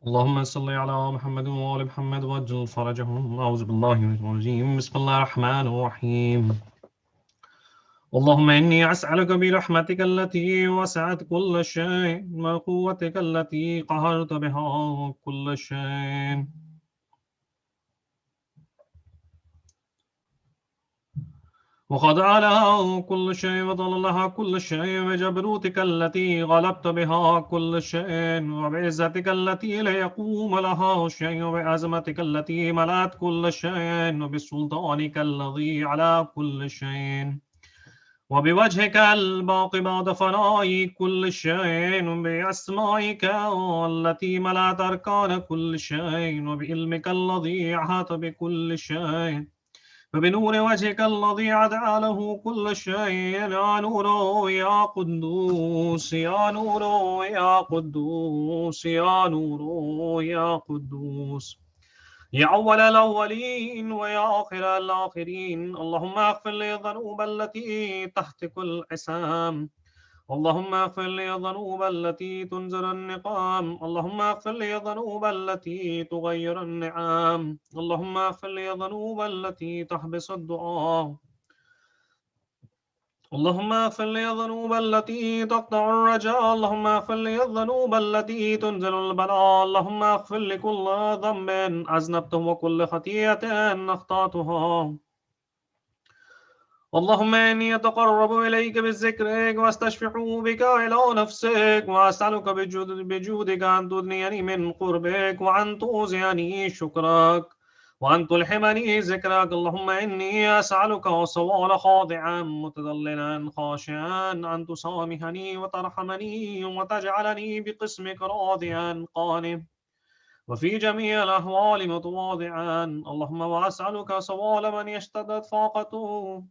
اللهم صل على محمد وآل محمد وعجل فرجهم. أعوذ بالله من الرجيم. بسم الله الرحمن الرحيم. اللهم إني أسألك برحمتك التي وسعت كل شيء وقوتك التي قهرت بها كل شيء وخضع لها كل شيء وضل لها كل شيء وجبروتك التي غلبت بها كل شيء وبعزتك التي لا يقوم لها شيء وبعظمتك التي ملأت كل شيء وبسلطانك الذي على كل شيء وبوجهك الباقي بعد فناء كل شيء بأسمائك التي ملأت أركان كل شيء وبعلمك الذي أحاط بكل شيء فبنور وجهك الذي عدا له كل شيء يا نور يا قدوس يا نور يا قدوس يا نور يا قدوس يا أول الأولين ويا آخر الآخرين. اللهم اغفر لي الذنوب التي تحت كل عصام. اللهم اغفر لي الذنوب التي تنزل النقام. اللهم اغفر لي الذنوب التي تغير النعام. اللهم اغفر لي الذنوب التي تحبس الدعاء. اللهم اغفر لي الذنوب التي تقطع الرجاء. اللهم اغفر لي الذنوب التي تنزل البلاء. اللهم اغفر لكل ذنب أذنبته وكل خطيئة أخطأتها. اللهم إني أتقرب إليك بذكرك واستشفع بك إلى نفسك وأسألك بجودك أن تدنيني من قربك وأن توزعني شكرك وأن تلحمني ذكرك. اللهم إني أسألك صوال خاضعا متذللا خاشعا أن تسامحني وترحمني وتجعلني بقسمك راضيا قانم وفي جميع الأحوال متواضعا. اللهم وأسألك صوال من يشتدت فاقته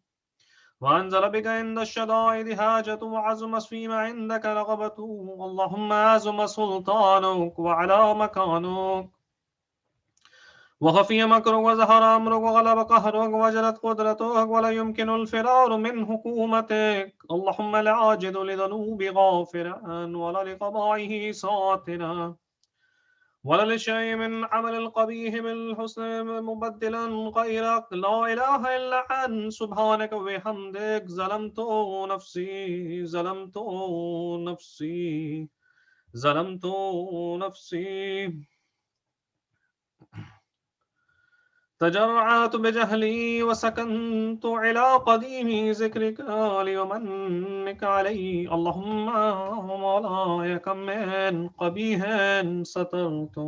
وأنزل بك عند الشدائد حاجة وعزم فيما عندك رغبته. اللهم عزم سلطانك وعلى مكانك وخفي مكرك وزهر أمرك وغلب قهرك وجلت قدرتك ولا يمكن الفرار من حكومتك. اللهم لا أجد لذنوب غافرا ولا لقضائه ساترا ولا لشيء من عمل القبيح بالحسن مبدلا غيرك. لا إله إلا أنت سبحانك وبحمدك ظلمت نفسي ظلمت نفسي ظلمت نفسي تجرعت بجهلي وسكنت إلى قديم ذكرك ليمنك علي. اللهم مولاي كم من قبيح سترت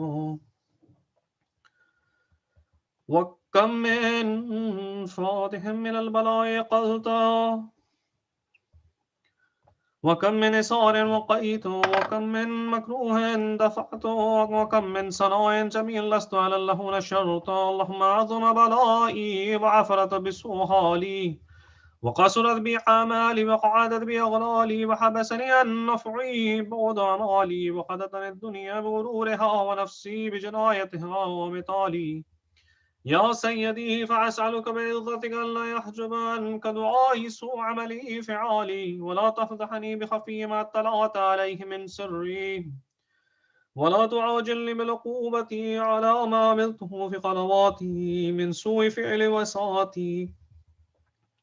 وكم من فاتح من البلاء قلتا وكم من إصار وقيت وكم من مكروه دفعت وكم من صناع جميل لست على له نشرت. اللهم عظم بلائي وعفرت بسوهالي وقصرت بي أعمالي وقعدت بي أغلالي وحبسني عن نفعي بعد أعمالي وخدتني الدنيا بغرورها ونفسي بجنايتها ومثالي. يا سيدي فأسألك بعزتك ألا يحجب عنك دعائي سوء عملي فعالي ولا تفضحني بخفي ما اطلعت عليه من سري ولا تعاجلني بالعقوبة على ما عملته في قنواتي من سوء فعل وساعتي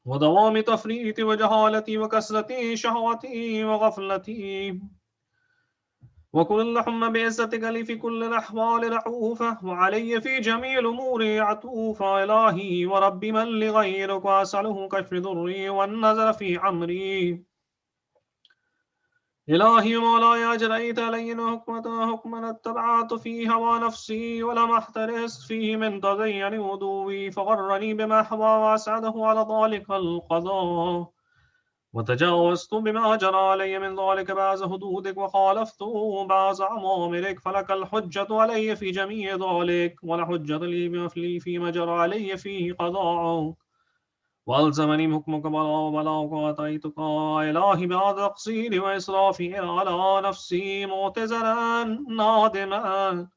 ودوام تفريط وجهالتي وكسرة شهوتي وغفلتي. وكن اللهم بعزتك لي في كل الأحوال رعوفة وعلي في جميع الأمور عطوفة. إلهي ورب من لغيرك وأسأله كشف ضري والنظر في عمري. إلهي مولاي أجريت علينا حكمنا اتبعت فيه هوى نفسي ولم أحترس فيه من تزين وضوي فغرني بما حوى وأسعده على ذلك القضاء وتجاوزت بما جرى علي من ذلك بعض حدودك وخالفت بعض أوامرك فلك الحجة علي في جميع ذلك ولا حجة لي فيما جرى علي فيه قضاءك والزمني حكمك بلاغك وأتيتك إلهي بعد تقصيري وإسرافي على نفسي معتذرا نادما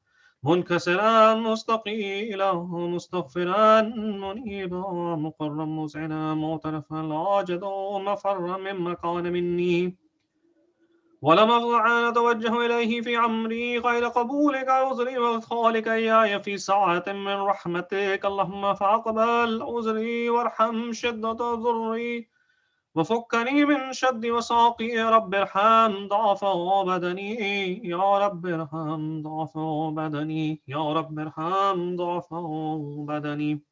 منكسرا مستقيلا مستغفرا منيبا مقرا مسعنا معترفا لا أجد مفرا مما كان مني ولم أستطع أن أتوجه إليه في أمري غير قبولك عذري وإدخالك إياي في ساعة من رحمتك. اللهم فأقبل عذري وارحم شدة ضري وفكني من شد وساقي. يا رب ارحم ضعف بدني، يا رب ارحم ضعف بدني، يا رب ارحم ضعف بدني.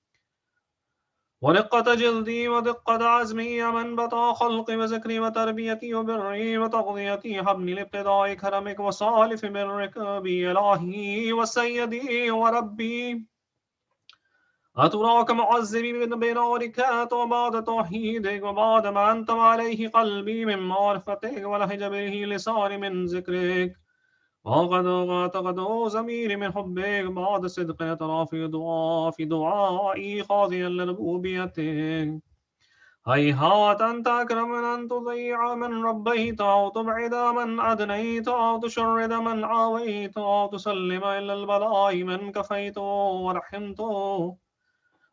ورقة جلدي ودقة عزمي يا منبت خلقي وذكري وتربيتي وبري وتغذيتي. هبني لابتداء كرمك وصالف برك بي إلهي وسيدي وربي. أتراك معذبي بنارك وبعد توحيدك وبعد ما أنتم عليه قلبي من معرفتك ولهج به لساني من ذكرك وقد اعتقد ضميري من حبك بعد صدق ترى في دعائي خاضيا لربوبيتك. هيهات أن تكرم من أن تضيع من ربيت أو تبعد من أدنيت أو تشرد من عاويت أو تسلم إلى البلاء من كفيت ورحمت.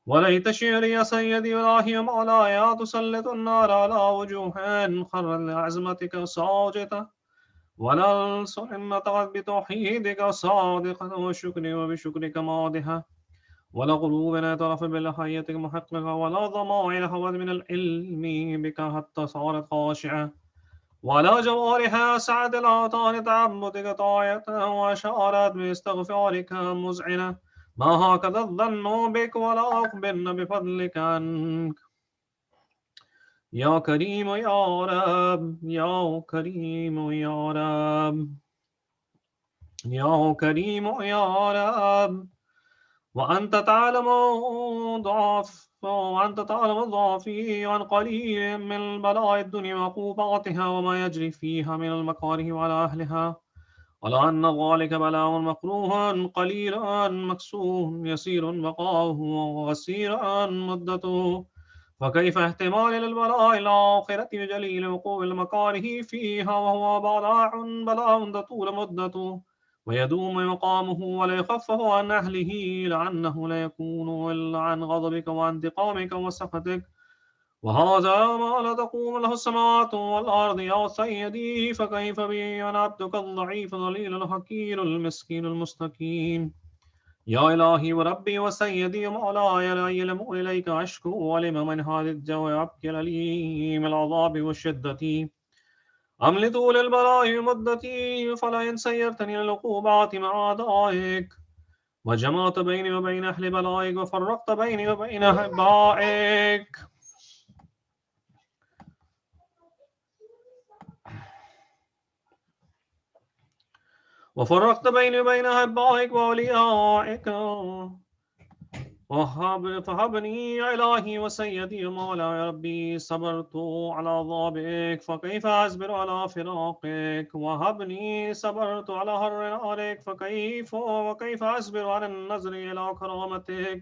وليت شعري يا سيدي إلهي مولاي تسلط النار على وجوه خر لعزمتك ساجدة ولا الصحن طغت بتوحيدك صادقة وشكري وبشكرك ماضحة ولا قلوبنا طرف بلحيتك محققة ولا ضمائر هوت من العلم بك حتى صارت خاشعة ولا جوارها سعد الأوطان تعبدك طاعة وأشارت باستغفارك مزعنة. ما هكذا الظن بك ولا أخبرن بفضلك عنك. يا كريم يا رب، يا كريم يا رب، يا كريم يا رب. وأنت تعلم ضعفي عن قليل من البلاء الدنيا وعقوباتها وما يجري فيها من المكاره على أهلها. ولأن ذلك بلاء مكروه قليل مكسور يسير بقاؤه وغسير مدته. فكيف احتمال للبلاء الآخرة بجليل وقوع المكاره فيها وهو بلاء تطول مدته ويدوم مقامه ولا يخفف عن أهله لأنه لا يكون إلا عن غضبك وانتقامك وسخطك. وهذا ما لا تقوم له السماوات والأرض يا سيدي. فكيف بي أنا عبدك الضعيف الذليل الحقير المسكين المستكين. يا إلهي وربي وسيدي ومولاي لا يلم إليك أشكو ولم من هذا الجو أبكي الأليم العذاب والشدة أم لطول البلاء مدتي. فلا إن سيرتني للعقوبات مع أعدائك وجمعت بيني وبين أهل بلائك وفرقت بيني وبين أحبائك وأوليائك فهبني يا إلهي وسيدي ومولاي ربي. صبرت على عذابك فكيف أصبر على فراقك. وهبني صبرت على هر نارك وكيف أصبر على النظر إلى كرامتك.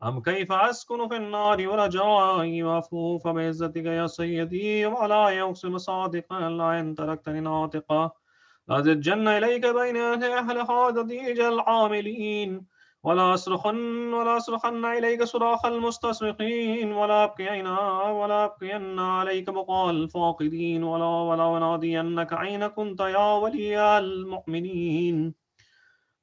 أم كيف أسكن في النار ورجائي وأفوف بعزتك يا سيدي ومولاي. أقسم صادقا لا إن تركتني ناطقا لأزجن إليك بين أهل حادثيج العاملين ولا أصرخن إليك صراخ المستصرخين ولا أبقين عليك بقاء الفاقدين ولا أنادينك أين كنت يا ولي المؤمنين.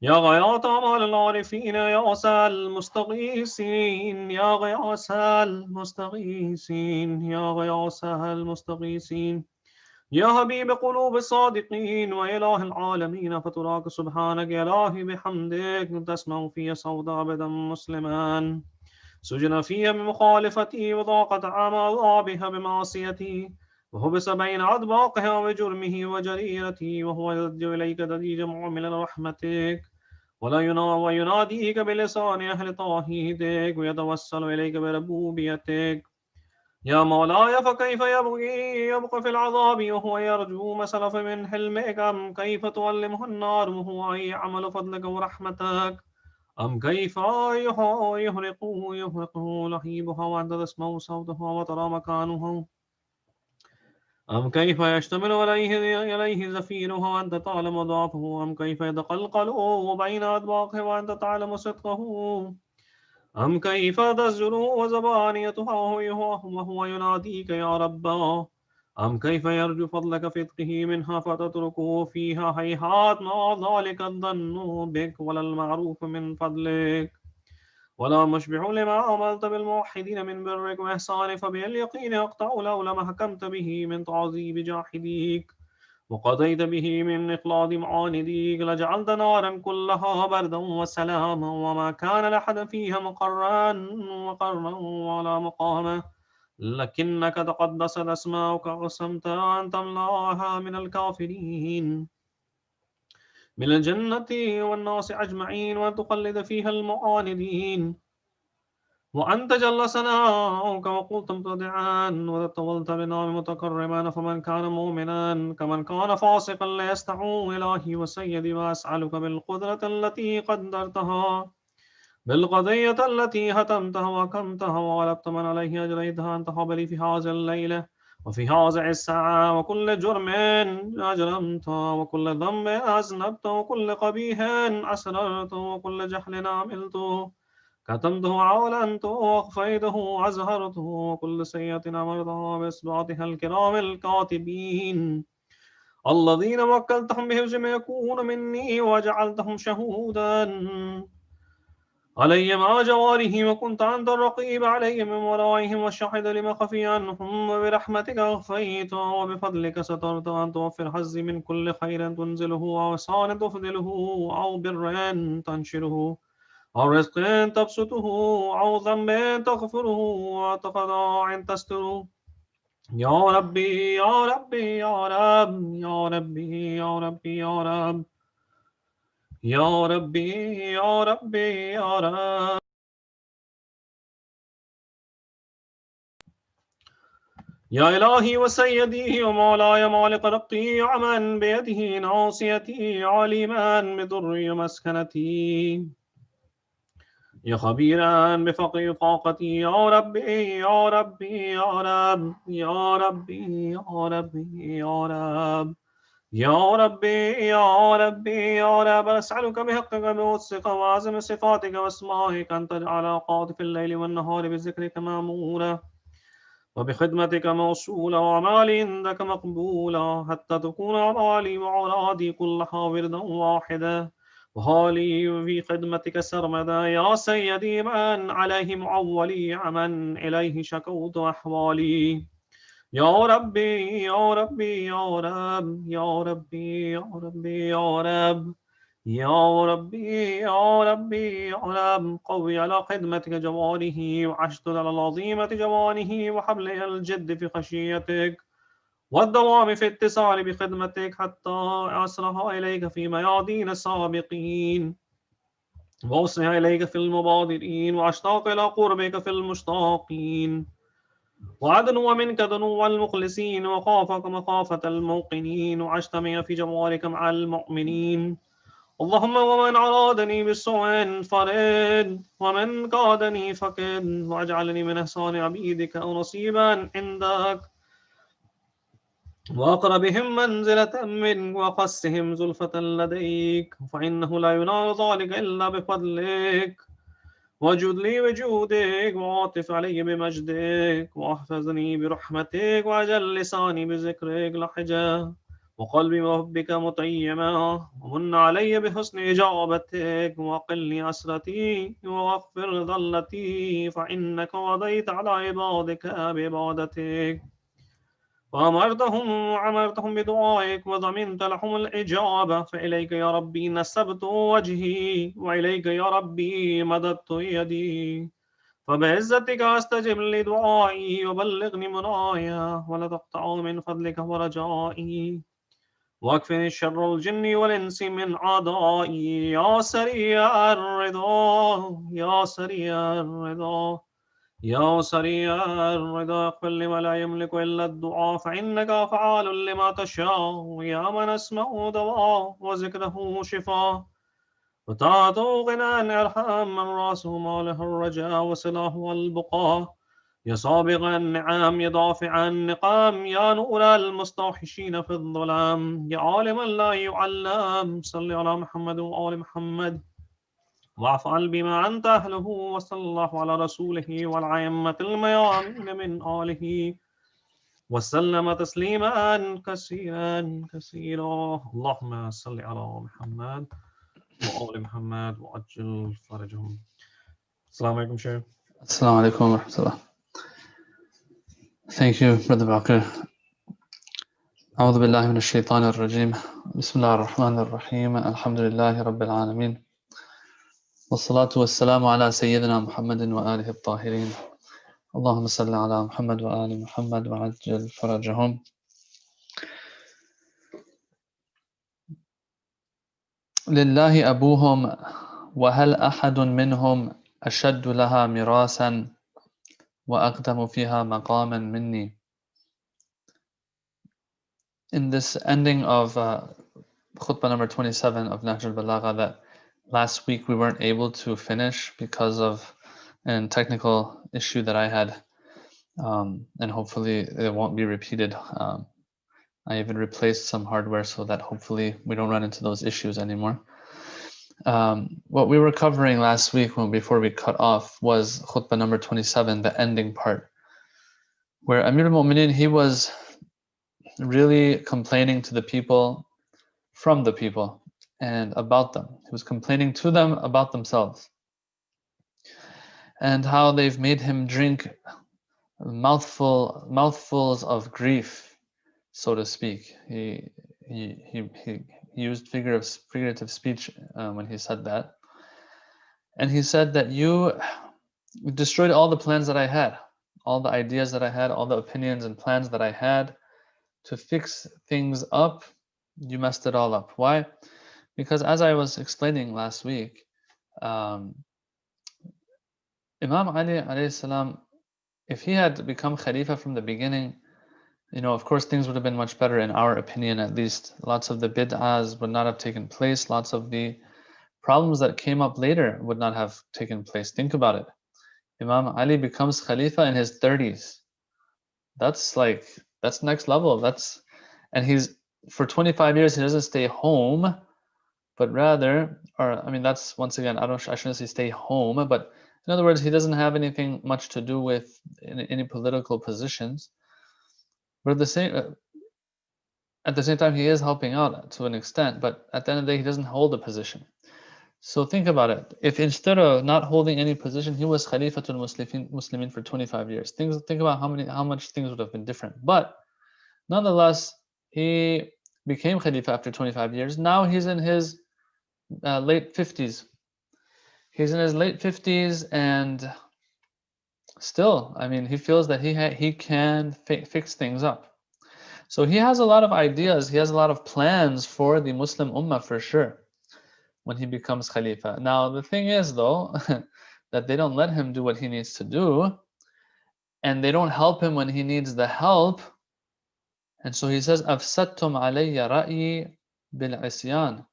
يا غياث أعمال العارفين يا أسى المستغيثين يا غياث المستغيثين يا غياث المستغيثين يا حبيب قلوب الصادقين وإله العالمين. فتراك سبحانك يا إلهي بحمدك تسمع في صوت عبدا مسلما سجن فيها بمخالفتي وضاقت عذابها بمعصيتي وحبس بين أطباقها وجرمه وجريرته وهو يلجأ إليك ضجيج معامل رحمتك ويناديك بلسان أهل توحيدك ويتوسل إليك بربوبيتك. يا مولاي فكيف يبقى في العذاب وهو يرجو ما سلف من حلمك. أم كيف تعلمه النار وهو يعمل فضلك ورحمتك. أم كيف يهرقه لهيبها وأنت تسمع صوته وترى مكانه. أم كيف يشتمل عليه زفيرها وأنت تعلم ضعفه. أم كيف يتقلقل بين أطباقه وأنت تعلم صدقه. أم كيف تزجر وزبانيتها وهو يناديك يا رب. أم كيف يرجو فضلك في إتقه منها فتتركه فيها؟ هيهات ما ذلك الظن بك ولا المعروف من فضلك ولا مشبع لما عملت بالموحدين من برك وإحسانك، فباليقين أقطع لولا ما حكمت به من تعذيب جاحديك وقضيت به من إخلاص معانديك لجعلت نارا كلها بردا وسلاما وما كان لأحد فيها مقرا ولا مقاما، لكنك تقدست أسماؤك وقسمت أن تملأها من الكافرين من الجنة والناس أجمعين وتقلد فيها المعاندين، وأنت جل ثناؤك وقلت مبتدعا وتطولت بنا متكرما، فمن كان مؤمنا كمن كان فاسقا ليستعو إلهي وسيدي وأسألك بالقدرة التي قدرتها بالقضية التي هتمتها وكمتها وغلبت من عليه أجريتها أن تهب لي في هذه الليلة وفي هذه الساعة وكل جرم أجرمته وكل ذنب أذنبته وكل قبيح أسررته وكل جهل عملته كتمته أعلنته وأخفيته أزهرته وكل سيئة أمرتها بإصبعتها الكرام الكاتبين الذين وكلتهم بحفظ ما يكون مني وجعلتهم شهودا علي مع جواره وكنت أنت الرقيب علي من ورائهم والشاهد لما خفي عنهم وبرحمتك أخفيت وبفضلك سترت أن توفر حظي من كل خير تنزله أو إحسان تفضله أو بر تنشره أو رزق تبسطه أو ذنب تغفره أو تقضاء تستره يا ربي يا ربي يا رب يا ربي يا ربي يا رب يا ربي يا ربي يا رب يا إلهي وسيدي ومولاي مالك ربي عمن بيده ناصيتي عليما بضر مسكنتي يا خبيرا بفقر طاقتي يا ربي يا ربي يا رب يا ربي يا ربي يا رب يا ربي يا ربي يا رب أسألك بحقك بوثق وعزم صفاتك واسمائك أن تجعل أوقات في الليل والنهار بذكرك مأمورة وبخدمتك موصولة وأعمالي عندك مقبولة حتى تكون أعمالي وأورادي كلها وردا واحدا وحالي في خدمتك سرمدا يا سيدي من عليه معولي عمن إليه شكوت أحوالي يا ربي يا ربي يا رب يا ربي يا ربي يا رب يا ربي يا ربي يا رب قوي على خدمتك جواره واشدد على العظيمة جوانه وحبل الجد في خشيتك والدوام في اتصال بخدمتك حتى أسرها إليك في ميادين السابقين وأسرها إليك في المبادرين وأشتاق إلى قربك في المشتاقين وعدنو منك دنو المخلصين وخافك مخافة الموقنين وأجتمع في جوارك مع المؤمنين اللهم ومن أرادني بالسوء فرد ومن قادني فكد واجعلني من إحسان عبيدك أو نصيبا عندك وأقربهم منزلة منك وأقصهم زلفة لديك فإنه لا ينال ذلك إلا بفضلك وجد لي بجودك وعاطف علي بمجدك واحفظني برحمتك واجل لساني بذكرك لحجة وقلبي بحبك مطيما ومن علي بحسن إجابتك وقلني أسرتي واغفر ضلتي فإنك وضيت على عبادك بعبادتك وأمرتهم بدعائك وضمنت لهم الإجابة فإليك يا ربي نسبت وجهي وإليك يا ربي مددت يدي فبعزتك أستجب لدعائي وبلغني منايا ولا تقطع من فضلك ورجائي واكفني شر الجن والإنس من أعدائي يا سريع الرضا يا سريع الرضا يا سريع الرضا اغفر لما لا يملك إلا الدعاء فإنك فعال لما تشاء يا من اسمه دواء وذكره شفاء وطاعته غنى ارحم من راسه ماله الرجاء وسلاه البقاء يا سابق النعم يا دافع النقام يا نور المستوحشين في الظلام يا عالما لا يعلم صل على محمد وآل محمد وافعل بما أنت أهله وصلى الله على رسوله والأئمة الميامين من آله وسلم تسليما كثيرا كثيرا اللهم صل على محمد وآل محمد وعجل فرجهم. Assalamu alaikum, Shaykh. Assalamu alaikum wa rahmatullah. Thank you, Brother Bakr. أعوذ بالله من الشيطان الرجيم. بسم الله الرحمن الرحيم. الحمد لله رب العالمين. والصلاة والسلام على سيدنا محمد وآله الطاهرين. اللهم صل على محمد وآل محمد وعجل فرجهم. لله أبوهم وهل أحد منهم أشد لها مراسا وأقدم فيها مقاما مني. In this ending of khutbah number 27 of Nahjul Balagha that last week we weren't able to finish because of a technical issue that I had, and hopefully it won't be repeated. I even replaced some hardware so that hopefully we don't run into those issues anymore. What we were covering last week before we cut off was khutbah number 27, the ending part, where Amir al-Mu'mineen, he was really complaining to the people, from the people, and about them. He was complaining to them about themselves and how they've made him drink mouthfuls of grief, so to speak. He used figurative speech when he said that, and he said that you destroyed all the plans that I had, all the ideas that I had, all the opinions and plans that I had to fix things up. You messed it all up. Why? Because as I was explaining last week, Imam Ali alayhi salam, if he had become Khalifa from the beginning, of course things would have been much better in our opinion, at least. Lots of the bid'ahs would not have taken place. Lots of the problems that came up later would not have taken place. Think about it. Imam Ali becomes Khalifa in his 30s. That's next level. And he's, for 25 years, he doesn't stay home, but rather, that's, once again, I shouldn't say stay home, but in other words, he doesn't have anything much to do with any political positions. But at the same time, he is helping out to an extent, but at the end of the day, he doesn't hold a position. So think about it. If instead of not holding any position, he was Khalifatul Muslimin for 25 years, think about how much things would have been different. But nonetheless, he became Khalifa after 25 years. Now he's in his late 50s. He's in his late 50s, and still, he feels that he can fix things up. So he has a lot of ideas. He has a lot of plans for the Muslim Ummah, for sure, when he becomes Khalifa. Now, the thing is, though, that they don't let him do what he needs to do, and they don't help him when he needs the help. And so he says, أَفْسَدْتُمْ عَلَيَّ رَأْيِي بِالْعِسْيَانِ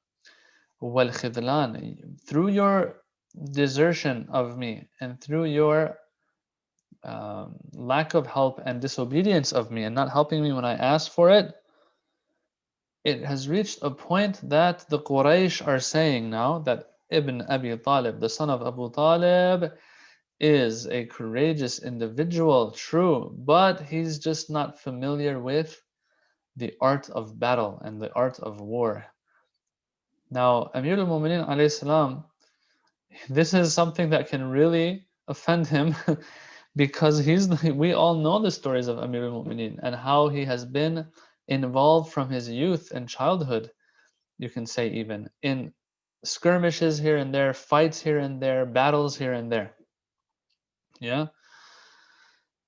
وَالْخِذْلَانِ. Through your desertion of me and through your lack of help and disobedience of me and not helping me when I asked for it, it has reached a point that the Quraysh are saying now that Ibn Abi Talib, the son of Abu Talib, is a courageous individual, true, but he's just not familiar with the art of battle and the art of war. Now, Amir al-Mu'mineen alayhi salam, this is something that can really offend him because we all know the stories of Amir al-Mu'mineen and how he has been involved from his youth and childhood, you can say, even in skirmishes here and there, fights here and there, battles here and there. Yeah.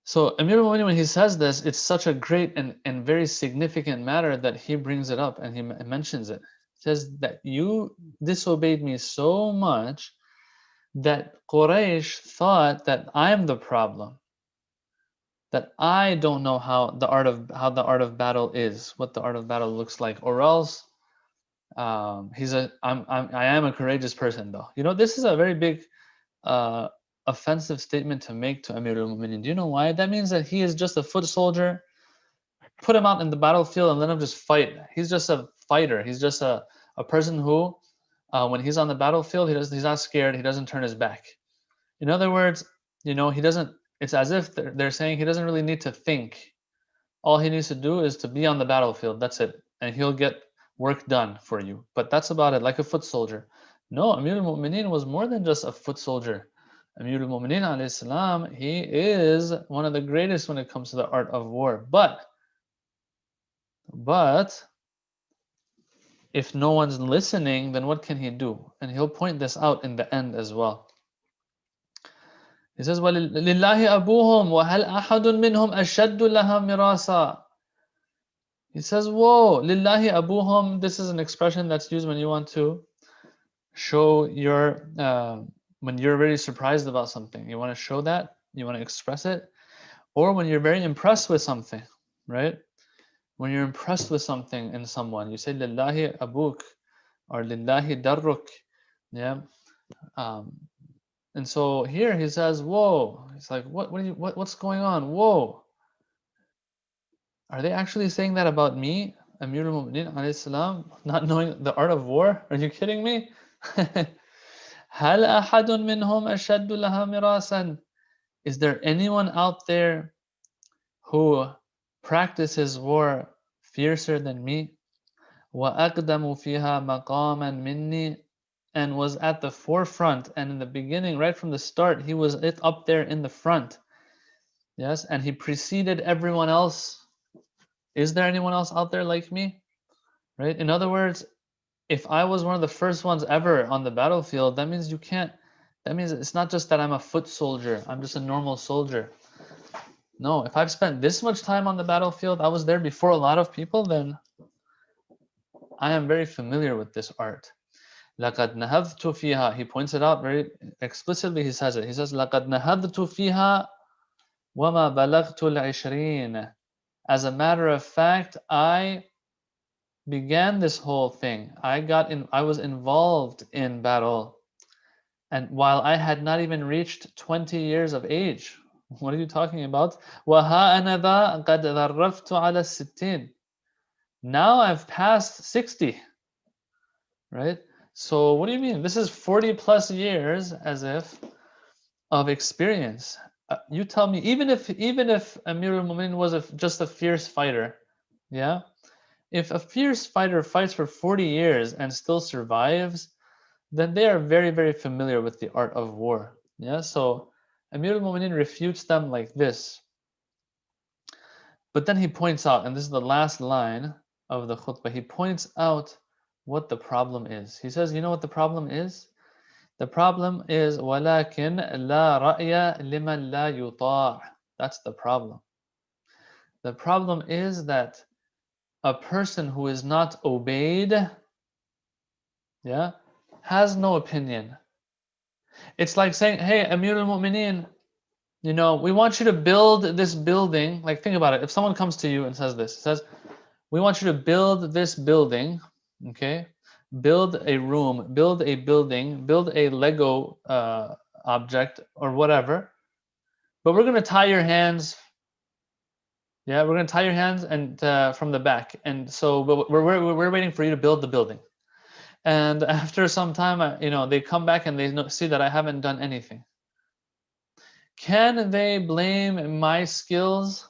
So Amir al-Mu'mineen, when he says this, it's such a great and very significant matter that he brings it up and he mentions it. He says that you disobeyed me so much that Quraysh thought that I'm the problem, that I don't know how the art of battle is, what the art of battle looks like, or else I am a courageous person, though. This is a very big offensive statement to make to Amir al-Mu'mineen. Do you know why? That means that he is just a foot soldier. Put him out in the battlefield and let him just fight. He's just a fighter. He's just a person who, when he's on the battlefield, he's not scared. He doesn't turn his back. In other words, he doesn't. It's as if they're saying he doesn't really need to think. All he needs to do is to be on the battlefield. That's it. And he'll get work done for you. But that's about it, like a foot soldier. No, Amir al-Mu'mineen was more than just a foot soldier. Amir al-Mu'mineen alayhi salam, he is one of the greatest when it comes to the art of war. But if no one's listening, then what can he do? And he'll point this out in the end as well. He says, وَلِلَّهِ أَبُوهُمْ وَهَلْ أَحَدٌ مِّنْهُمْ أَشَدُّ لَهَا مِرَاسًا. He says, whoa, lillahi abuhum. This is an expression that's used when you want to show when you're very surprised about something. You want to show that, you want to express it, or when you're very impressed with something, right? When you're impressed with something in someone, you say lillahi abuk or lillahi darruk. Yeah. Um, and so here he says, whoa. He's like, what's going on? Whoa. Are they actually saying that about me, Amir al-Mu'mineen alayhi salam, not knowing the art of war? Are you kidding me? هل أحد منهم أشد لها مراسا? Is there anyone out there who practices war fiercer than me? وأقدم فيها مقاما مني, and was at the forefront and in the beginning, right from the start, he was up there in the front. Yes, and he preceded everyone else. Is there anyone else out there like me? Right? In other words, if I was one of the first ones ever on the battlefield, that means that means it's not just that I'm a foot soldier, I'm just a normal soldier. No, if I've spent this much time on the battlefield, I was there before a lot of people, then I am very familiar with this art. لَقَدْ نَهَضْتُ فِيهَا. He points it out very explicitly, he says it. He says, لَقَدْ نَهَضْتُ فِيهَا وَمَا بَلَغْتُ الْعِشْرِينَ. As a matter of fact, I began this whole thing. I was involved in battle, and while I had not even reached 20 years of age. What are you talking about? وَهَا أَنَا ذَا قَدْ ذَرَّفْتُ عَلَى السِّتِّينَ. Now I've passed 60, right? So what do you mean? This is 40 plus years as if of experience. You tell me, even if Amir al-Mu'minin was just a fierce fighter, yeah? If a fierce fighter fights for 40 years and still survives, then they are very, very familiar with the art of war. Yeah, so Amir al-Mu'minin refutes them like this. But then he points out, and this is the last line of the khutbah, he points out what the problem is. He says, you know what the problem is? The problem is وَلَكِنْ لَا رَأْيَ لِمَنْ لَا يُطَاعُ. That's the problem. The problem is that a person who is not obeyed, yeah, has no opinion. It's like saying, hey, Amir al-Mu'mineen, we want you to build this building. Like, think about it. If someone comes to you and says this, says, we want you to build this building, okay? Build a room, build a building, build a Lego object or whatever. But we're going to tie your hands. Yeah, we're going to tie your hands and from the back. And so but we're waiting for you to build the building. And after some time, they come back and they see that I haven't done anything. Can they blame my skills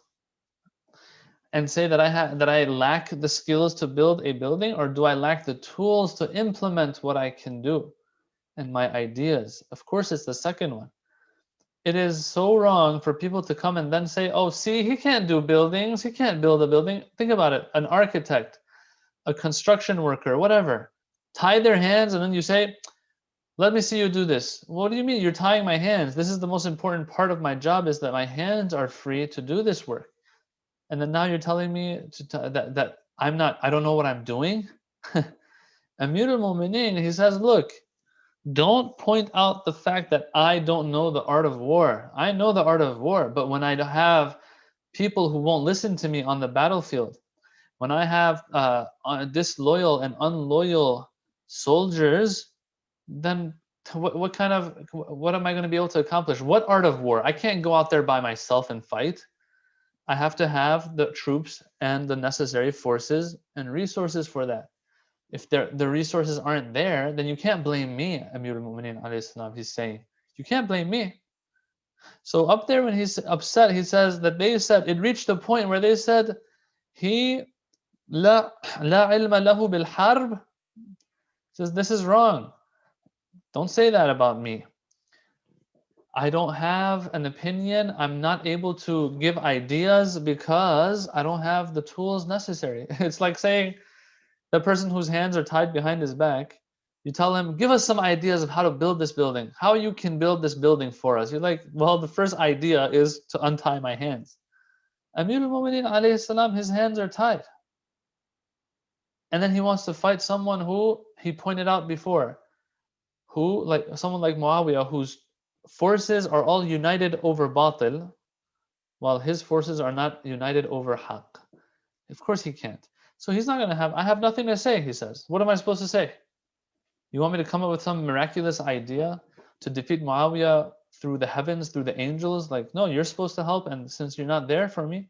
and say that I lack the skills to build a building, or do I lack the tools to implement what I can do and my ideas? Of course, it's the second one. It is so wrong for people to come and then say, oh, see, he can't do buildings, he can't build a building. Think about it. An architect, a construction worker, whatever, tie their hands and then you say, let me see you do this. What do you mean? You're tying my hands. This is the most important part of my job, is that my hands are free to do this work. And then now you're telling me that I don't know what I'm doing? Amir al-Mu'mineen, he says, look, don't point out the fact that I don't know the art of war. I know the art of war, but when I have people who won't listen to me on the battlefield, when I have disloyal and unloyal soldiers, then what am I going to be able to accomplish? What art of war? I can't go out there by myself and fight. I have to have the troops and the necessary forces and resources for that. If the resources aren't there, then you can't blame me, Amir al-Mu'mineen alayhi salam. He's saying, you can't blame me. So up there when he's upset, he says that they said it reached the point where they said he la ilma lahu bil harb, says this is wrong. Don't say that about me. I don't have an opinion. I'm not able to give ideas because I don't have the tools necessary. It's like saying the person whose hands are tied behind his back, you tell him, give us some ideas of how to build this building, how you can build this building for us. You're like, well, the first idea is to untie my hands. Amir al-Mu'minin alayhi salam, his hands are tied. And then he wants to fight someone who he pointed out before, who, like someone like Muawiyah, whose forces are all united over batil, while his forces are not united over haqq. Of course he can't. So he's not going to have, I have nothing to say, he says. What am I supposed to say? You want me to come up with some miraculous idea to defeat Muawiyah through the heavens, through the angels? Like, no, you're supposed to help, and since you're not there for me,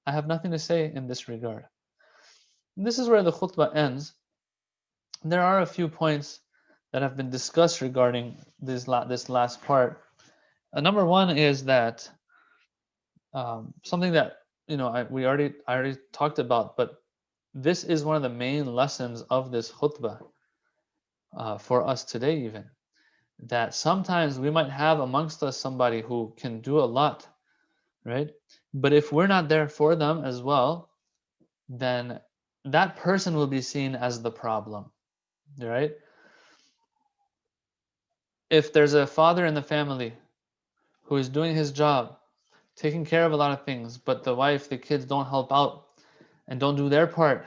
I have nothing to say in this regard. And this is where the khutbah ends. There are a few points that have been discussed regarding this last part. Number one is that something that I already talked about, but this is one of the main lessons of this khutbah for us today, even that sometimes we might have amongst us somebody who can do a lot, right? But if we're not there for them as well, then that person will be seen as the problem, right? If there's a father in the family who is doing his job, taking care of a lot of things, but the wife, the kids don't help out and don't do their part,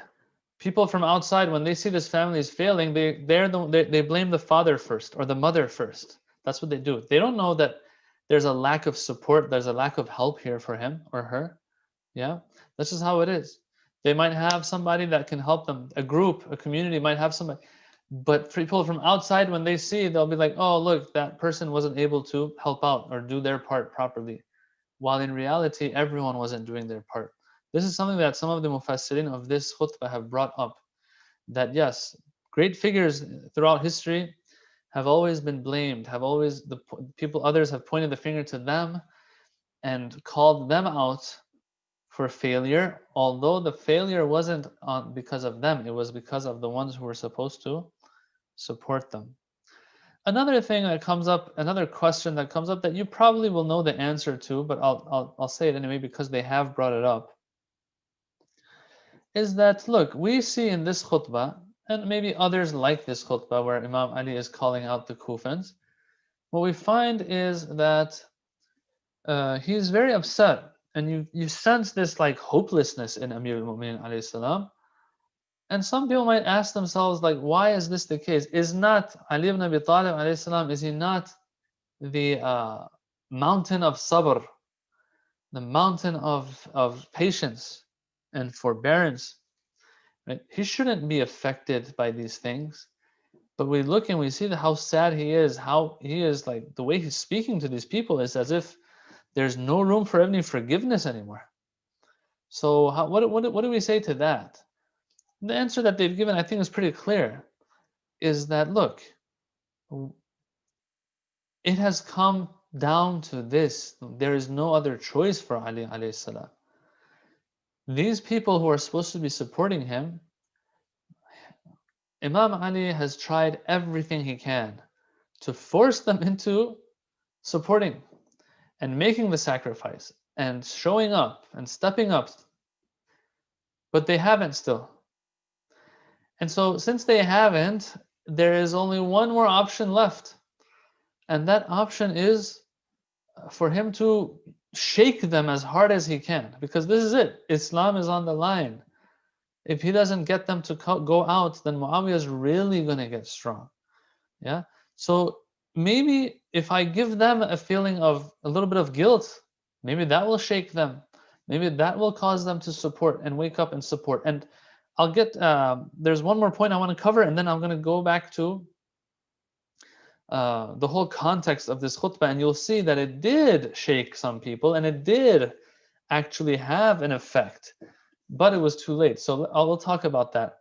people from outside, when they see this family is failing, they blame the father first or the mother first. That's what they do. They don't know that there's a lack of support, there's a lack of help here for him or her. Yeah, this is how it is. They might have somebody that can help them, a group, a community might have somebody, but people from outside, when they see, they'll be like, oh, look, that person wasn't able to help out or do their part properly, while in reality, everyone wasn't doing their part. This is something that some of the mufassirin of this khutbah have brought up, that yes, great figures throughout history have always been blamed, have always, the people, others have pointed the finger to them and called them out for failure, although the failure wasn't because of them, it was because of the ones who were supposed to support them. Another thing that comes up, another question that comes up that you probably will know the answer to, but I'll say it anyway because they have brought it up, is that look, we see in this khutbah, and maybe others like this khutbah where Imam Ali is calling out the Kufans, what we find is that he's very upset, and you sense this like hopelessness in Amir al-Mu'minin alayhi salam. And some people might ask themselves, like, why is this the case? Is not Ali ibn Abi Talib alayhi salam, is he not the mountain of sabr, the mountain of patience and forbearance? Right? He shouldn't be affected by these things. But we look and we see how sad he is, how he is, like the way he's speaking to these people is as if there's no room for any forgiveness anymore. So what do we say to that? The answer that they've given, I think, is pretty clear, is that look, it has come down to this. There is no other choice for Ali alayhi salam. These people who are supposed to be supporting him, Imam Ali has tried everything he can to force them into supporting and making the sacrifice and showing up and stepping up, but they haven't still. And so, since they haven't, there is only one more option left, and that option is for him to shake them as hard as he can, because this is it. Islam is on the line. If he doesn't get them to go out, then Muawiyah is really going to get strong. Yeah. So maybe if I give them a feeling of a little bit of guilt, maybe that will shake them. Maybe that will cause them to support and wake up and support. And I'll get, there's one more point I want to cover, and then I'm going to go back to the whole context of this khutbah, and you'll see that it did shake some people and it did actually have an effect, but it was too late. So we'll talk about that.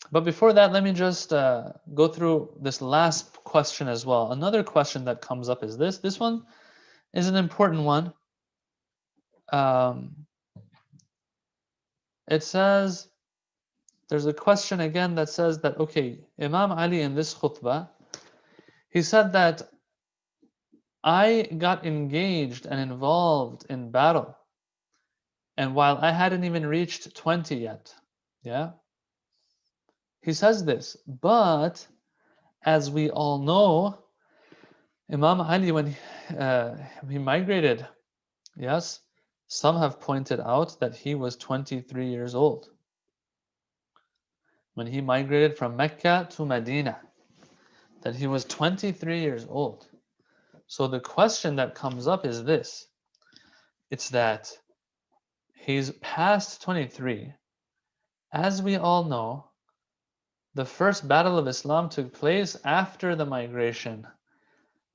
But before that, let me just go through this last question as well. Another question that comes up is this. This one is an important one. Um, it says, there's a question again that says that, okay, Imam Ali in this khutbah, he said that I got engaged and involved in battle. And while I hadn't even reached 20 yet, yeah, he says this. But as we all know, Imam Ali, when he migrated, yes, some have pointed out that he was 23 years old when he migrated from Mecca to Medina, that he was 23 years old. So the question that comes up is this. It's that he's past 23. As we all know, the first battle of Islam took place after the migration,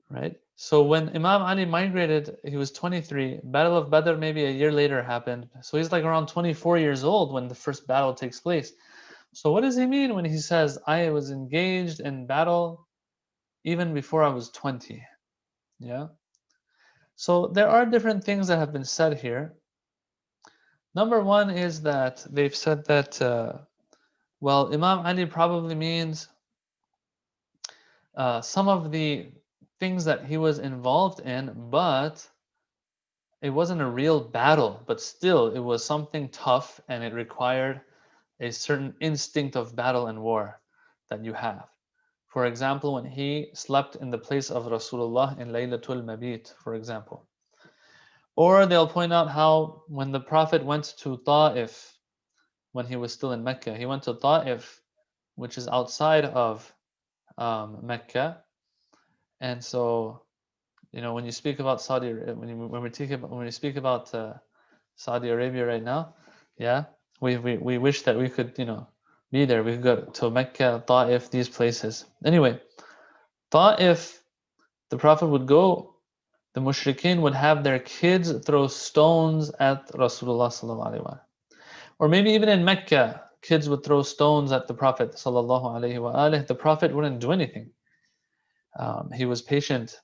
right? So when Imam Ali migrated, he was 23. Battle of Badr maybe a year later happened. So he's like around 24 years old when the first battle takes place. So what does he mean when he says, I was engaged in battle even before I was 20? Yeah. So there are different things that have been said here. Number one is that they've said that, well, Imam Ali probably means some of the things that he was involved in, but it wasn't a real battle, but still it was something tough and it required a certain instinct of battle and war that you have. For example, when he slept in the place of Rasulullah in Laylatul Mabit, for example. Or they'll point out how when the Prophet went to Ta'if, when he was still in Mecca, he went to Ta'if, which is outside of Mecca. And so, you know, when you speak about Saudi, when we speak about Saudi Arabia right now, yeah, we wish that we could, you know, be there. We could go to Mecca, Ta'if, these places. Anyway, Ta'if, the Prophet would go, the mushrikeen would have their kids throw stones at Rasulullah sallallahu alaihi wasallam. Or maybe even in Mecca, kids would throw stones at the Prophet sallallahu alaihi wasallam. The Prophet wouldn't do anything. He was patient.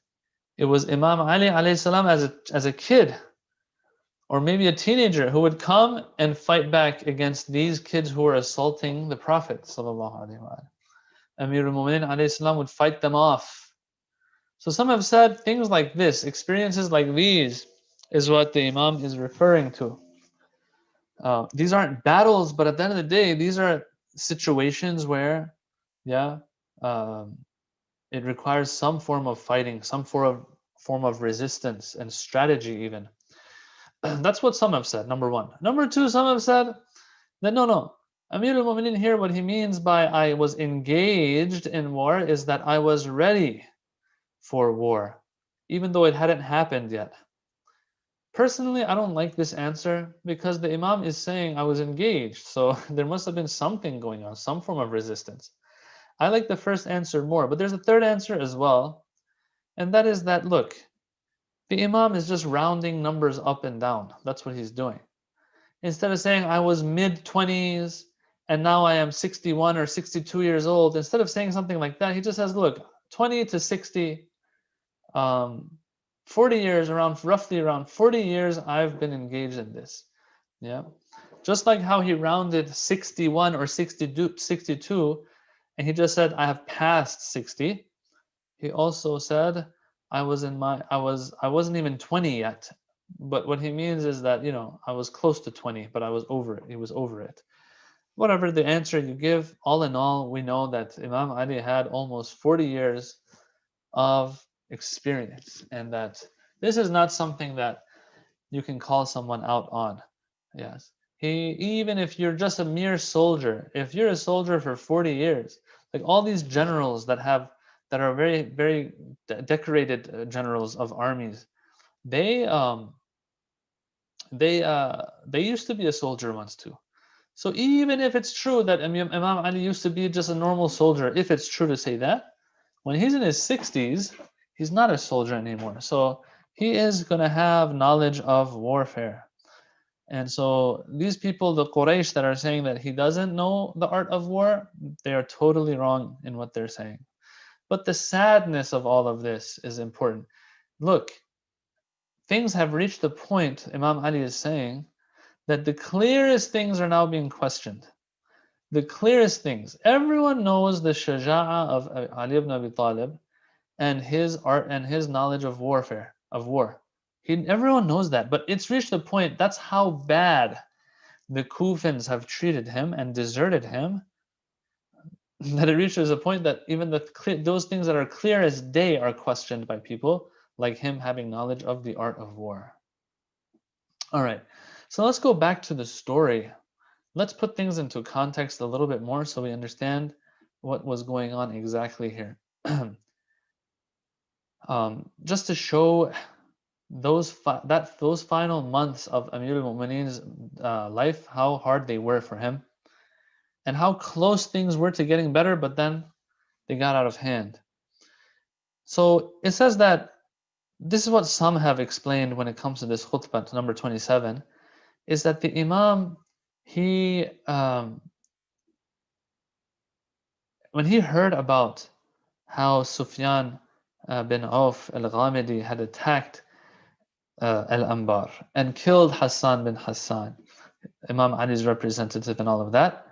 It was Imam Ali alayhi salam as a kid or maybe a teenager who would come and fight back against these kids who were assaulting the Prophet sallallahu alaihi wasallam. Amir al-Mu'minin alayhi salam would fight them off. So some have said things like this, experiences like these, is what the Imam is referring to. These aren't battles, but at the end of the day, these are situations where, yeah, um, it requires some form of fighting, some form of resistance and strategy, even. That's what some have said, number one. Number two, some have said that no. Amir al-Mu'minin here, what he means by I was engaged in war is that I was ready for war, even though it hadn't happened yet. Personally, I don't like this answer because the Imam is saying I was engaged, so there must have been something going on, some form of resistance. I like the first answer more, but there's a third answer as well, and that is that look, the Imam is just rounding numbers up and down. That's what he's doing. Instead of saying I was mid 20s and now I am 61 or 62 years old, instead of saying something like that, he just says, look, 20 to 60, 40 years, roughly around 40 years, I've been engaged in this. Yeah. Just like how he rounded 61 or 62, and he just said, I have passed 60. He also said, I wasn't even 20 yet. But what he means is that, you know, I was close to 20, but I was over it. He was over it. Whatever the answer you give, all in all, we know that Imam Ali had almost 40 years of experience, and that this is not something that you can call someone out on. Yes. Even if you're just a mere soldier, if you're a soldier for 40 years, like all these generals that are very, very decorated generals of armies, they they used to be a soldier once too. So even if it's true that Imam Ali used to be just a normal soldier, if it's true to say that, when he's in his 60s, he's not a soldier anymore. So he is going to have knowledge of warfare. And so these people, the Quraysh that are saying that he doesn't know the art of war, they are totally wrong in what they're saying. But the sadness of all of this is important. Look, things have reached the point, Imam Ali is saying, that the clearest things are now being questioned. The clearest things. Everyone knows the shaja'ah of Ali ibn Abi Talib and his art and his knowledge of warfare, of war. Everyone knows that, but it's reached the point, that's how bad the Kufans have treated him and deserted him, that it reaches a point that even those things that are clear as day are questioned by people like him having knowledge of the art of war. All right, so let's go back to the story. Let's put things into context a little bit more so we understand what was going on exactly here. Just to show those final months of Amir al-Mu'mineen's life, how hard they were for him, and how close things were to getting better, but then they got out of hand. So it says that this is what some have explained when it comes to this khutbah, to number 27, is that the Imam, he when he heard about how Sufyan bin Auf al-Ghamidi had attacked al-Anbar and killed Hassan bin Hassan, Imam Ali's representative and all of that,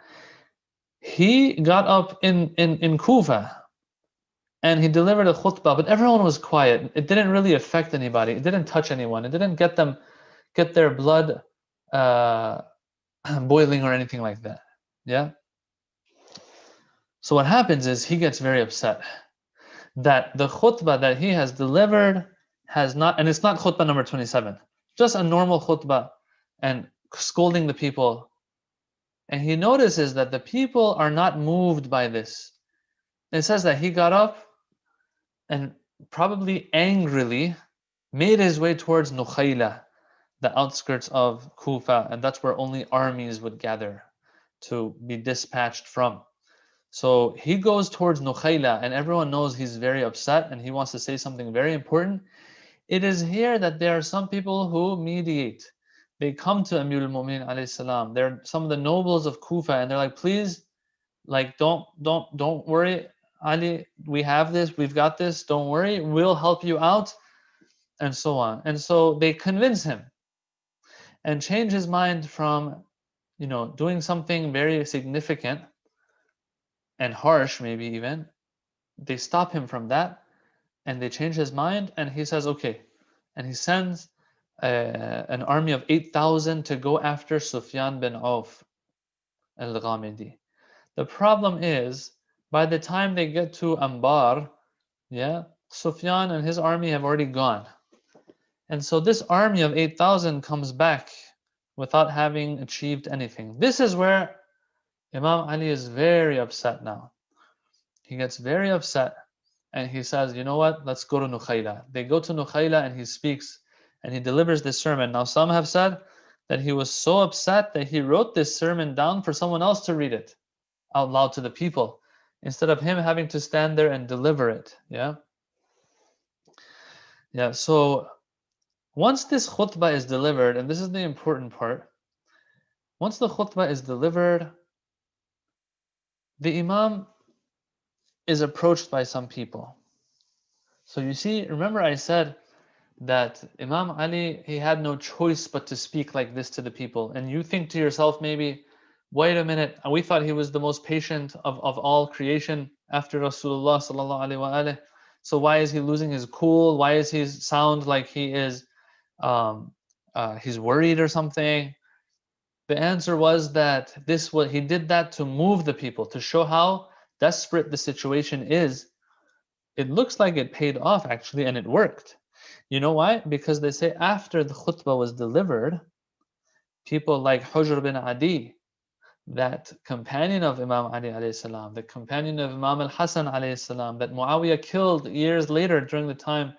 he got up in Kufa and he delivered a khutbah, but everyone was quiet. It didn't really affect anybody. It didn't touch anyone. It didn't get their blood uh, boiling or anything like that. Yeah. So what happens is he gets very upset that the khutbah that he has delivered has not, and it's not khutbah number 27, just a normal khutbah and scolding the people. And he notices that the people are not moved by this. It says that he got up and probably angrily made his way towards Nukhayla, the outskirts of Kufa, and that's where only armies would gather to be dispatched from. So he goes towards Nukhayla, and everyone knows he's very upset and he wants to say something very important. It is here that there are some people who mediate. They come to Amir al-Mu'minin alayhi salam. They're some of the nobles of Kufa, and they're like, please, like, don't worry, Ali, we have this, we've got this, don't worry, we'll help you out, and so on. And so they convince him and change his mind from, doing something very significant and harsh, maybe even. They stop him from that and they change his mind, and he says, okay. And he sends an army of 8,000 to go after Sufyan bin Auf al-Ghamidi. The problem is, by the time they get to Anbar, yeah, Sufyan and his army have already gone. And so this army of 8,000 comes back without having achieved anything. This is where Imam Ali is very upset now. He gets very upset and he says, you know what, let's go to Nukhayla. They go to Nukhayla and he speaks and he delivers this sermon. Now, some have said that he was so upset that he wrote this sermon down for someone else to read it out loud to the people instead of him having to stand there and deliver it. Yeah. Yeah. So once this khutbah is delivered, and this is the important part, once the khutbah is delivered, the Imam is approached by some people. So you see, remember I said that Imam Ali, he had no choice but to speak like this to the people. And you think to yourself, maybe, wait a minute, we thought he was the most patient of all creation after Rasulullah sallallahu alaihi wasallam. So why is he losing his cool? Why is he sound like he is he's worried or something? The answer was that he did that to move the people, to show how desperate the situation is. It looks like it paid off actually, and it worked. You know why? Because they say after the khutbah was delivered, people like Hujr bin Adi, that companion of Imam Ali alayhi salam, the companion of Imam al-Hasan alayhi salam, that Muawiyah killed years later during the time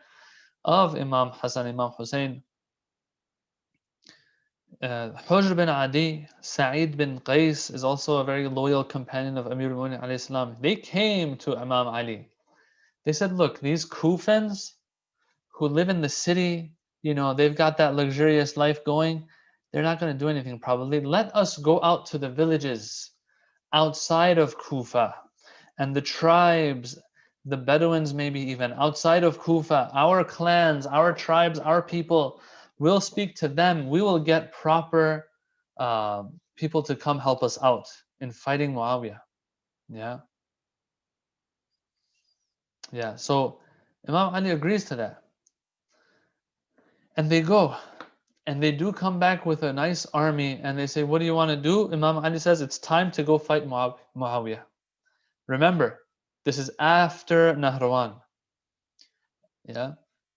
of Imam Hasan, Imam Hussein, Hujr bin Adi, Sa'id bin Qais is also a very loyal companion of Amir al-Mu'minin alayhi salam. They came to Imam Ali. They said, look, these Kufans who live in the city, they've got that luxurious life going. They're not going to do anything probably. Let us go out to the villages outside of Kufa and the tribes, the Bedouins maybe even outside of Kufa, our clans, our tribes, our people, we'll speak to them. We will get proper people to come help us out in fighting Muawiyah. Yeah, yeah. So Imam Ali agrees to that. And they go. And they do come back with a nice army and they say, what do you want to do? Imam Ali says, it's time to go fight Muawiyah. Remember, this is after Nahrawan. Yeah.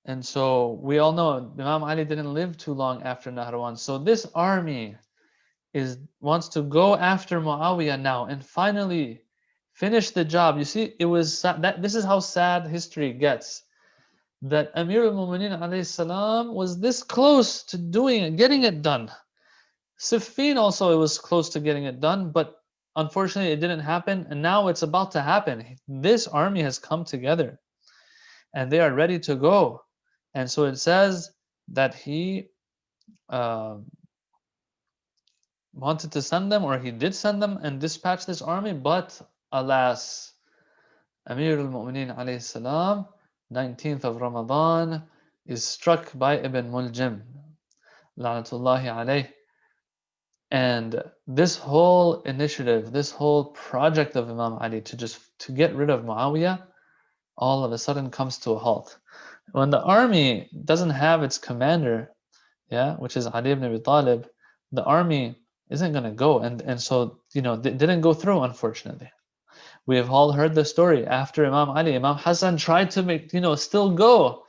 And so we all know Imam Ali didn't live too long after Nahrawan. So this army wants to go after Muawiyah now and finally finish the job. You see, it was that this is how sad history gets. That Amir al-Mu'mineen alayhi salam was this close to doing it, getting it done. Siffin also it was close to getting it done, but unfortunately it didn't happen, and now it's about to happen. This army has come together and they are ready to go. And so it says that he uh, wanted to send them, or he did send them and dispatch this army, but alas, Amir al-Mu'mineen alayhi salam, 19th of Ramadan, is struck by Ibn Muljim, la'natullahi alayh. And this whole initiative, this whole project of Imam Ali to get rid of Muawiyah, all of a sudden comes to a halt. When the army doesn't have its commander, yeah, which is Ali ibn Abi Talib, the army isn't going to go. And so, it didn't go through, unfortunately. We have all heard the story. After Imam Ali, Imam Hassan tried to make, still go,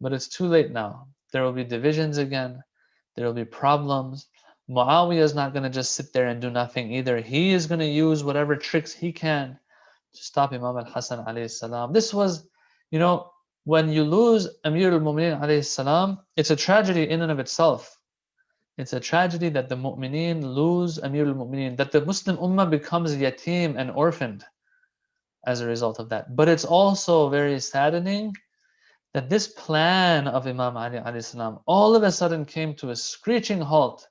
but it's too late now. There will be divisions again. There will be problems. Muawiyah is not going to just sit there and do nothing either. He is going to use whatever tricks he can to stop Imam al-Hassan alayhi salam. This was, when you lose Amir al-Mu'mineen alayhi salam, it's a tragedy in and of itself. It's a tragedy that the Mu'mineen lose Amir al-Mu'mineen, that the Muslim Ummah becomes yatim and orphaned as a result of that. But it's also very saddening that this plan of Imam Ali alayhi salam all of a sudden came to a screeching halt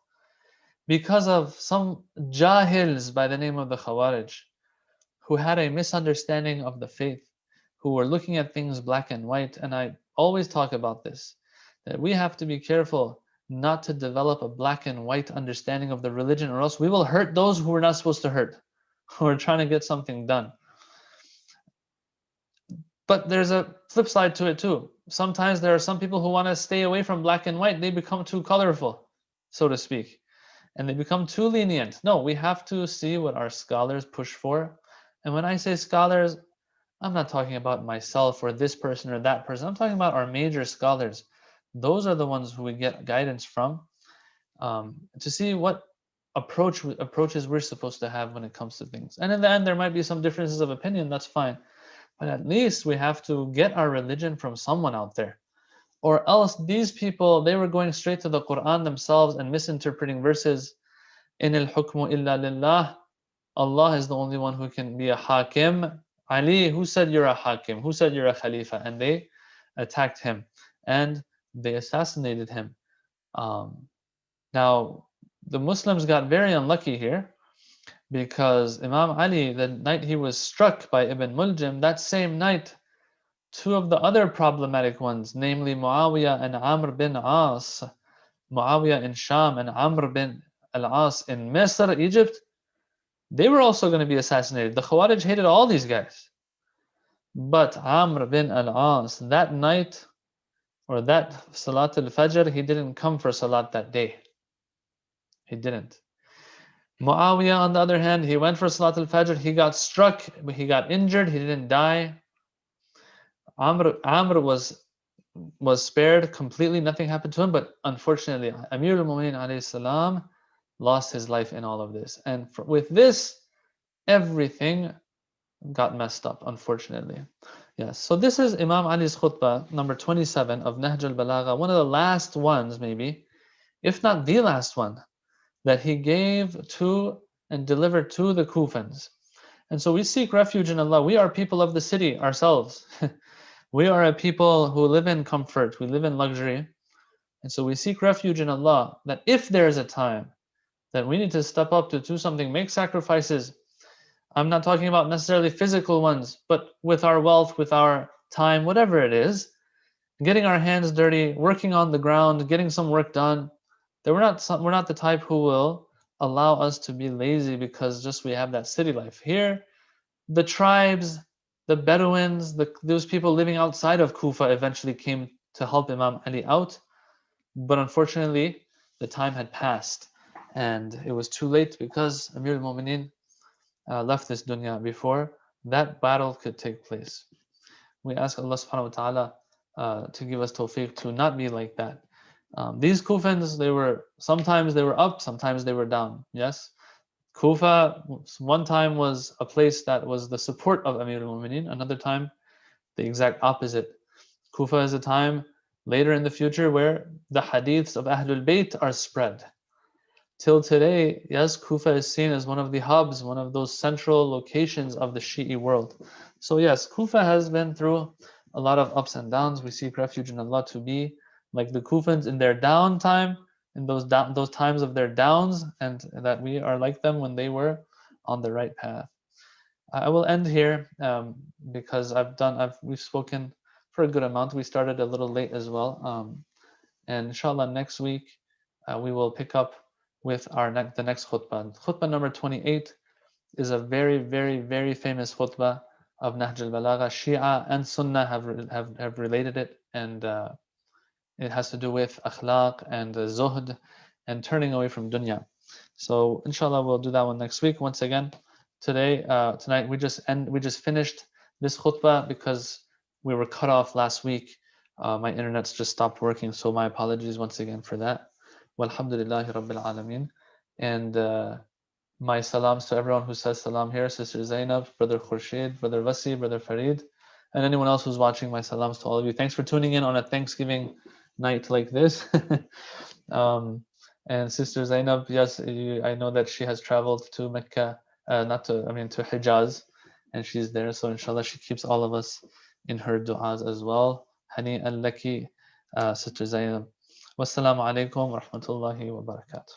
because of some jahils by the name of the Khawarij, who had a misunderstanding of the faith, who were looking at things black and white. And I always talk about this, that we have to be careful not to develop a black and white understanding of the religion, or else we will hurt those who we're not supposed to hurt, who are trying to get something done. But there's a flip side to it too. Sometimes there are some people who want to stay away from black and white. They become too colorful, so to speak, and they become too lenient. No, we have to see what our scholars push for. And when I say scholars, I'm not talking about myself or this person or that person. I'm talking about our major scholars. Those are the ones who we get guidance from, to see what approaches we're supposed to have when it comes to things. And in the end, there might be some differences of opinion. That's fine. But at least we have to get our religion from someone out there. Or else these people, they were going straight to the Quran themselves and misinterpreting verses. In al-hukmu illa lillah. Allah is the only one who can be a hakim. Ali, who said you're a hakim? Who said you're a khalifa? And they attacked him and they assassinated him. Now, the Muslims got very unlucky here, because Imam Ali, the night he was struck by Ibn Muljim, that same night, two of the other problematic ones, namely Muawiyah and Amr bin As, Muawiyah in Sham and Amr bin al-As in Misr, Egypt, they were also going to be assassinated. The Khawarij hated all these guys. But Amr bin al-As, that night, or that Salat al-Fajr, he didn't come for Salat that day. He didn't. Muawiyah, on the other hand, he went for Salat al-Fajr, he got struck, but he got injured, he didn't die. Amr was spared completely, nothing happened to him, but unfortunately, Amir al-Mu'mineen alayhi salam lost his life in all of this. And with this, everything got messed up, unfortunately. Yes, so this is Imam Ali's khutbah, number 27 of Nahjul Balagha, one of the last ones, maybe, if not the last one, that he gave to and delivered to the Kufans. And so we seek refuge in Allah. We are people of the city ourselves. We are a people who live in comfort, we live in luxury, And so we seek refuge in Allah that if there is a time that we need to step up to do something, make sacrifices. I'm not talking about necessarily physical ones, but with our wealth, with our time, whatever it is, getting our hands dirty, working on the ground, getting some work done. That we're not the type who will allow us to be lazy because just we have that city life. Here, the tribes, the Bedouins, those people living outside of Kufa eventually came to help Imam Ali out. But unfortunately, the time had passed and it was too late because Amir al-Mu'mineen left this dunya before that battle could take place. We ask Allah subhanahu wa ta'ala to give us tawfiq to not be like that. These Kufans, sometimes they were up, sometimes they were down. Yes, Kufa one time was a place that was the support of Amir al-Mu'mineen, another time the exact opposite. Kufa is a time later in the future where the hadiths of Ahlul Bayt are spread. Till today, yes, Kufa is seen as one of the hubs, one of those central locations of the Shi'i world. So yes, Kufa has been through a lot of ups and downs. We seek refuge in Allah to be like the Kufans in their downtime, in those times of their downs, and that we are like them when they were on the right path. I will end here because we've spoken for a good amount. We started a little late as well, and inshallah next week we will pick up with the next khutbah. Khutbah number 28 is a very, very, very famous khutbah of Nahjul Balagha. Shia and Sunnah have related it, and it has to do with akhlaq and zuhd and turning away from dunya. So inshallah we'll do that one next week. Once again, tonight we just finished this khutbah because we were cut off last week. My internet's just stopped working, so my apologies once again for that. Walhamdulillahi Rabbil Alameen. And my salams to everyone who says salam here, Sister Zainab, Brother Khurshid, Brother Vasi, Brother Farid, and anyone else who's watching. My salams to all of you. Thanks for tuning in on a Thanksgiving night like this. And Sister Zainab, yes, I know that she has traveled to Mecca, to Hijaz, and she's there. So inshallah, she keeps all of us in her du'as as well. Hani al-laki, Sister Zainab. Wassalamu alaikum wa rahmatullahi wa barakatuh.